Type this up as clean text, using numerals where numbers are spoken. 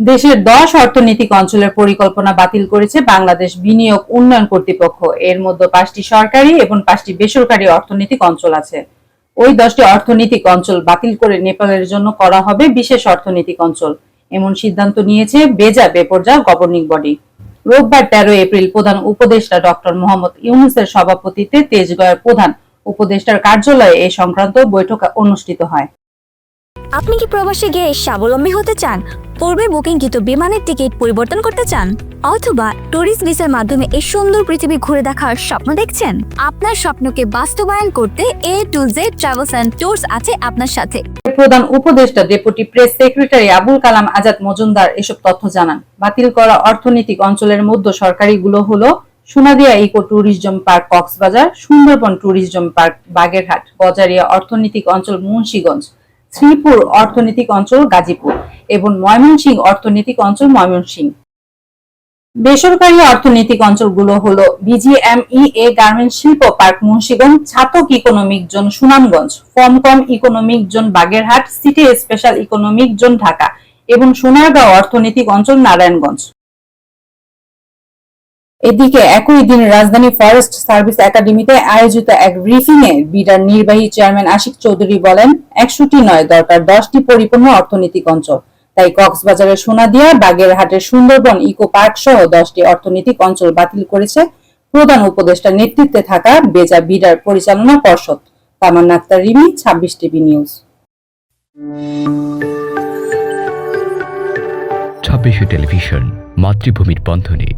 দেশের 10 অর্থনৈতিক অঞ্চলের পরিকল্পনা বাতিল করেছে বাংলাদেশ বিনিয়োগ উন্নয়ন কর্তৃপক্ষ। এর মধ্যে 5টি সরকারি এবং 5টি বেসরকারি অর্থনৈতিক অঞ্চল আছে। ওই 10টি অর্থনৈতিক অঞ্চল বাতিল করে নেপালের জন্য করা হবে বিশেষ অর্থনৈতিক অঞ্চল। এমন সিদ্ধান্ত নিয়েছে বেজা বেপরজা গভর্নিং বডি। রোববার 13 এপ্রিল প্রধান উপদেষ্টা ডক্টর মোহাম্মদ ইউনূসের সভাপতিত্বে তেজগাঁওয়ের প্রধান উপদেষ্টার কার্যালয়ে এ সংক্রান্ত বৈঠক অনুষ্ঠিত হয়। আপনি কি প্রবাসে গিয়ে স্বাবলম্বী হতে চান, পূর্বে বুকিংকৃত বিমানের টিকিট পরিবর্তন করতে চান, অথবা ট্যুরিস্ট ভিসার মাধ্যমে এই সুন্দর পৃথিবী ঘুরে দেখার স্বপ্ন দেখছেন? আপনার স্বপ্নকে বাস্তবায়ন করতে A to Z travels and tours আছে আপনার সাথে। প্রধান উপদেষ্টা deputy press secretary Abul Kalam Azad Majumdar এসব তথ্য জানান। বাতিল করা অর্থনৈতিক অঞ্চলের মধ্যে সরকারিগুলো হলো Sonadia eco tourism park Cox's Bazar, Sundarban tourism park Bagerhat, Gazaria অর্থনৈতিক অঞ্চল মুন্সিগঞ্জ, শ্রীপুর অর্থনৈতিক অঞ্চল গাজীপুর এবং ময়মনসিংহ অর্থনৈতিক অঞ্চল ময়মনসিংহ। বেসরকারি অর্থনৈতিক অঞ্চলগুলো হলো বিজিএমইএ গার্মেন্টস শিল্প park Munshiganj, Chhatak economic zone Sunamganj, Famkam economic zone Bagerhat, city special economic zone Dhaka এবং সোনারগাঁও অর্থনৈতিক অঞ্চল নারায়ণগঞ্জ। এদিকে একই দিন রাজধানী ফরেস্ট সার্ভিস একাডেমিতে আয়োজিত এক ব্রিফিং এ বিডার নির্বাহী চেয়ারম্যান আশিক চৌধুরী বলেন, 100টি নয়, দরকার 10টি পরিপূর্ণ অর্থনৈতিক অঞ্চল। তাই কক্সবাজারের সোনাদিয়া, বাগেরহাটের সুন্দরবন ইকো পার্ক সহ 10টি অর্থনৈতিক অঞ্চল বাতিল করেছে প্রধান উপদেষ্টার নেতৃত্বে থাকা বেজা বিডার পরিচালনা পর্ষদ। Tamanna Akter Rimi, 26 TV news. 26 television, মাতৃভূমির বন্ধনে।